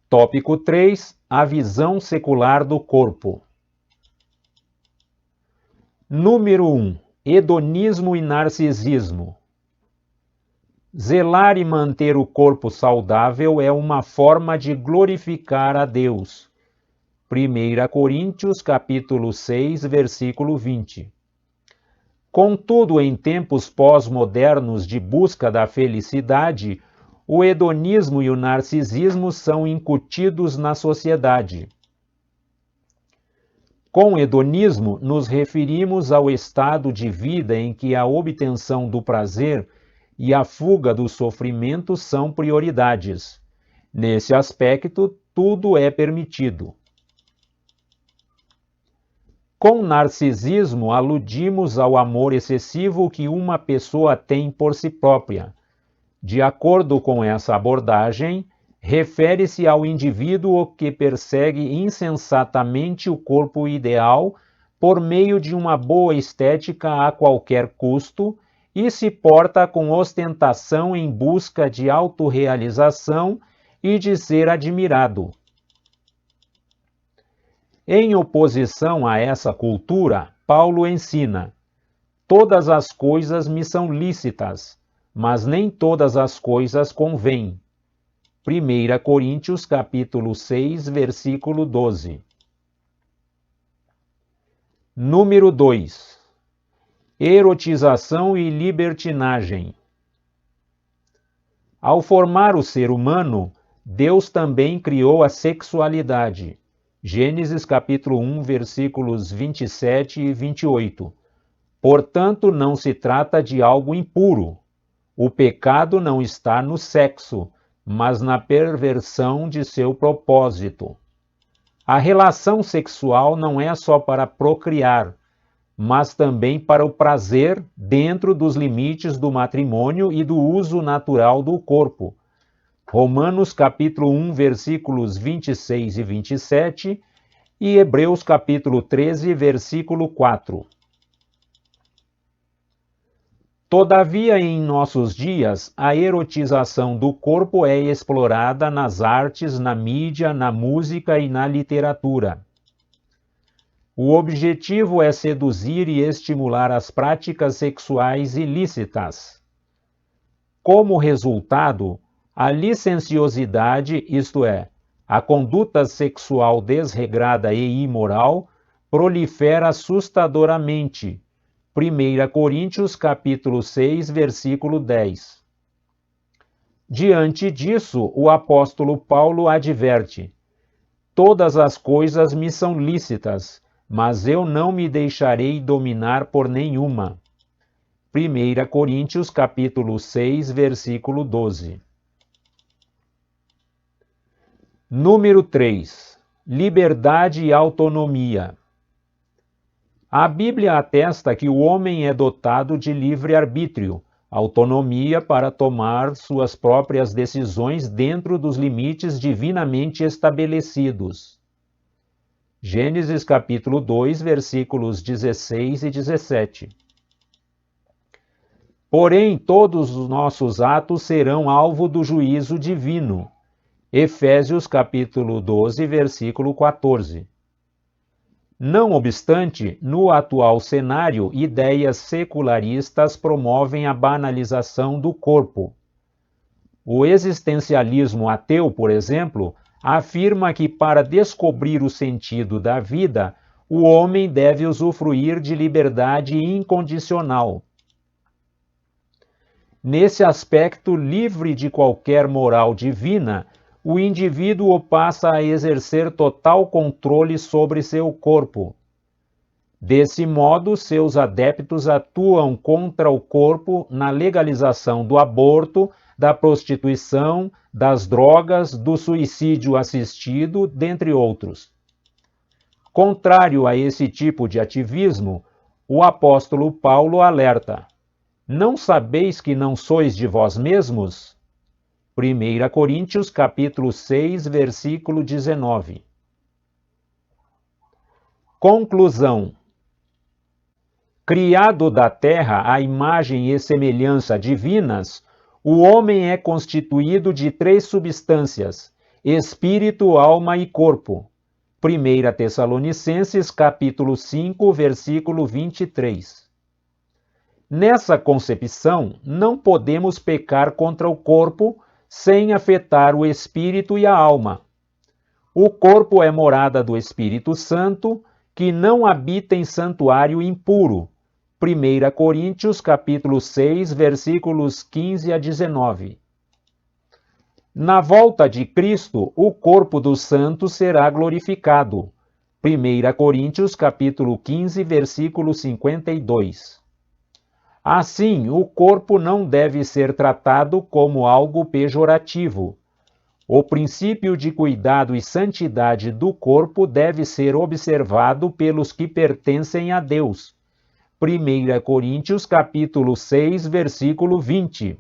Tópico 3. A visão secular do corpo. Número 1. Hedonismo e narcisismo. Zelar e manter o corpo saudável é uma forma de glorificar a Deus. 1 Coríntios, capítulo 6, versículo 20. Contudo, em tempos pós-modernos de busca da felicidade, o hedonismo e o narcisismo são incutidos na sociedade. Com hedonismo, nos referimos ao estado de vida em que a obtenção do prazer e a fuga do sofrimento são prioridades. Nesse aspecto, tudo é permitido. Com narcisismo, aludimos ao amor excessivo que uma pessoa tem por si própria. De acordo com essa abordagem, refere-se ao indivíduo que persegue insensatamente o corpo ideal por meio de uma boa estética a qualquer custo e se porta com ostentação em busca de autorrealização e de ser admirado. Em oposição a essa cultura, Paulo ensina: todas as coisas me são lícitas, mas nem todas as coisas convêm. 1 Coríntios, capítulo 6, versículo 12. Número 2. Erotização e libertinagem. Ao formar o ser humano, Deus também criou a sexualidade. Gênesis capítulo 1, versículos 27 e 28. Portanto, não se trata de algo impuro. O pecado não está no sexo, mas na perversão de seu propósito. A relação sexual não é só para procriar, mas também para o prazer dentro dos limites do matrimônio e do uso natural do corpo. Romanos capítulo 1, versículos 26 e 27 e Hebreus capítulo 13, versículo 4. Todavia, em nossos dias, a erotização do corpo é explorada nas artes, na mídia, na música e na literatura. O objetivo é seduzir e estimular as práticas sexuais ilícitas. Como resultado, a licenciosidade, isto é, a conduta sexual desregrada e imoral, prolifera assustadoramente. 1 Coríntios, capítulo 6, versículo 10. Diante disso, o apóstolo Paulo adverte: todas as coisas me são lícitas, mas eu não me deixarei dominar por nenhuma. 1 Coríntios, capítulo 6, versículo 12. Número 3. Liberdade e autonomia. A Bíblia atesta que o homem é dotado de livre-arbítrio, autonomia para tomar suas próprias decisões dentro dos limites divinamente estabelecidos. Gênesis capítulo 2, versículos 16 e 17. Porém, todos os nossos atos serão alvo do juízo divino. Efésios capítulo 12, versículo 14. Não obstante, no atual cenário, ideias secularistas promovem a banalização do corpo. O existencialismo ateu, por exemplo, afirma que para descobrir o sentido da vida, o homem deve usufruir de liberdade incondicional. Nesse aspecto livre de qualquer moral divina, o indivíduo passa a exercer total controle sobre seu corpo. Desse modo, seus adeptos atuam contra o corpo na legalização do aborto, da prostituição, das drogas, do suicídio assistido, dentre outros. Contrário a esse tipo de ativismo, o apóstolo Paulo alerta: não sabeis que não sois de vós mesmos? 1 Coríntios capítulo 6, versículo 19. Conclusão. Criado da terra à imagem e semelhança divinas, o homem é constituído de três substâncias: espírito, alma e corpo. 1 Tessalonicenses capítulo 5, versículo 23. Nessa concepção, não podemos pecar contra o corpo sem afetar o espírito e a alma. O corpo é morada do Espírito Santo, que não habita em santuário impuro. 1 Coríntios capítulo 6, versículos 15 a 19. Na volta de Cristo, o corpo dos santos será glorificado. 1 Coríntios capítulo 15, versículo 52. Assim, o corpo não deve ser tratado como algo pejorativo. O princípio de cuidado e santidade do corpo deve ser observado pelos que pertencem a Deus. 1 Coríntios capítulo 6, versículo 20.